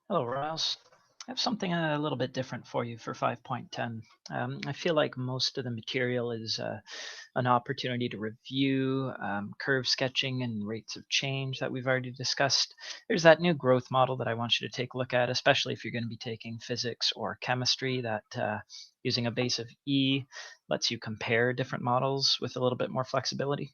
Hello, Rouse. I have something a little bit different for you for 5.10. I feel like most of the material is an opportunity to review curve sketching and rates of change that we've already discussed. There's that new growth model that I want you to take a look at, especially if you're going to be taking physics or chemistry, that using a base of E lets you compare different models with a little bit more flexibility.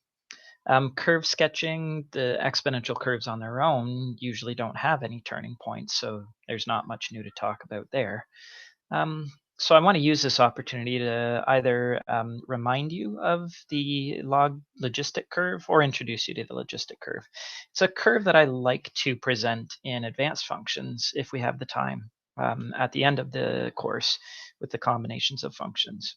Curve sketching, the exponential curves on their own usually don't have any turning points, so there's not much new to talk about there. So I want to use this opportunity to either remind you of the log logistic curve or introduce you to the logistic curve. It's a curve that I like to present in advanced functions if we have the time at the end of the course with the combinations of functions.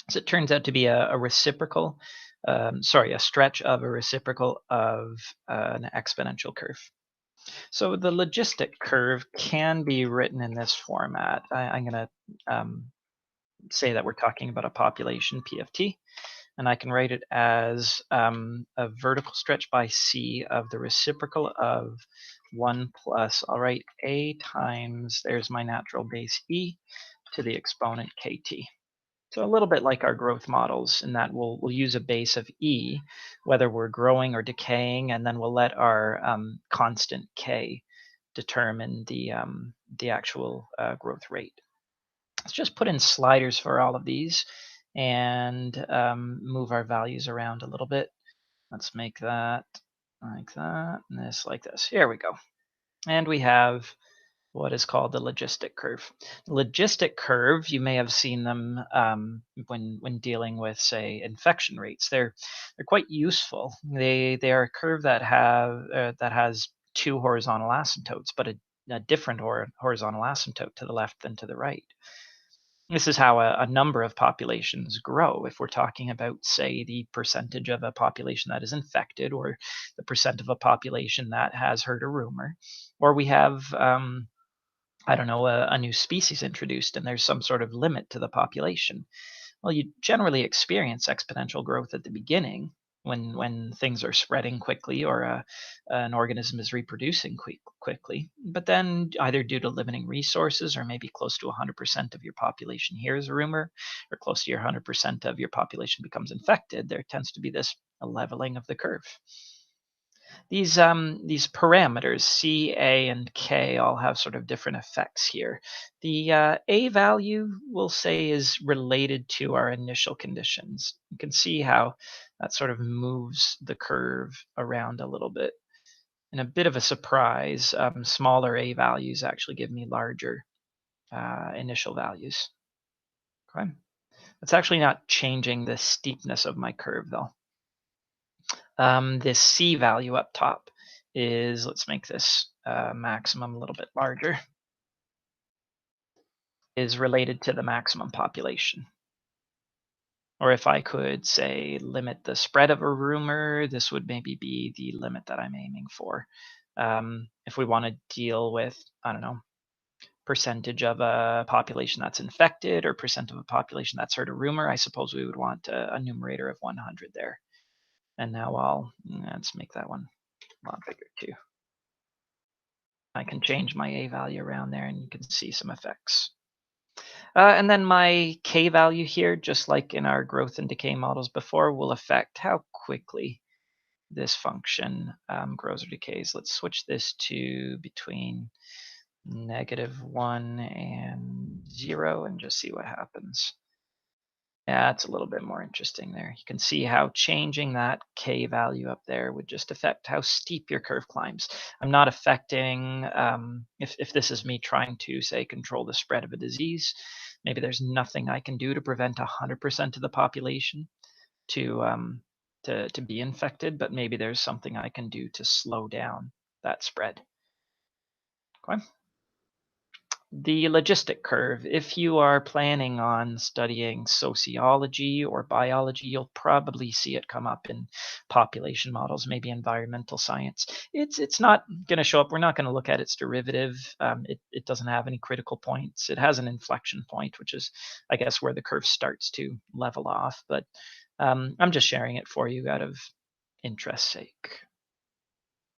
So it turns out to be a reciprocal, a stretch of a reciprocal of an exponential curve. So the logistic curve can be written in this format. I'm going to say that we're talking about a population PFT, and I can write it as a vertical stretch by C of the reciprocal of 1 plus, I'll write A times, there's my natural base E, to the exponent KT. So a little bit like our growth models in that we'll use a base of E, whether we're growing or decaying, and then we'll let our constant K determine the actual growth rate. Let's just put in sliders for all of these and move our values around a little bit. Let's make that like that, and this like this. Here we go. And we have what is called the logistic curve. The logistic curve, you may have seen them when dealing with, say, infection rates. They're quite useful. They are a curve that has two horizontal asymptotes, but a different horizontal asymptote to the left than to the right. This is how a number of populations grow. If we're talking about, say, the percentage of a population that is infected, or the percent of a population that has heard a rumor, or we have I don't know, a new species introduced and there's some sort of limit to the population. Well, you generally experience exponential growth at the beginning when things are spreading quickly or an organism is reproducing quickly. But then, either due to limiting resources or maybe close to 100% of your population hears a rumor, or close to your 100% of your population becomes infected, there tends to be this leveling of the curve. These parameters C, A, and K all have sort of different effects here. The A value, we'll say, is related to our initial conditions. You can see how that sort of moves the curve around a little bit. And a bit of a surprise, smaller A values actually give me larger initial values. Okay, that's actually not changing the steepness of my curve, though. This C value up top is, let's make this maximum a little bit larger, is related to the maximum population. Or if I could say limit the spread of a rumor, this would maybe be the limit that I'm aiming for. If we want to deal with, I don't know, percentage of a population that's infected or percent of a population that's heard a rumor, I suppose we would want a numerator of 100 there. And now let's make that one a lot bigger too. I can change my A value around there and you can see some effects. And then my K value here, just like in our growth and decay models before, will affect how quickly this function grows or decays. Let's switch this to between -1 and 0 and just see what happens. Yeah, it's a little bit more interesting there. You can see how changing that K value up there would just affect how steep your curve climbs. I'm not affecting, if this is me trying to, say, control the spread of a disease, maybe there's nothing I can do to prevent 100% of the population to be infected, but maybe there's something I can do to slow down that spread. Okay. The logistic curve, if you are planning on studying sociology or biology, you'll probably see it come up in population models, maybe environmental science. It's not going to show up. We're not going to look at its derivative. It doesn't have any critical points. It has an inflection point, which is, I guess, where the curve starts to level off. But I'm just sharing it for you out of interest's sake.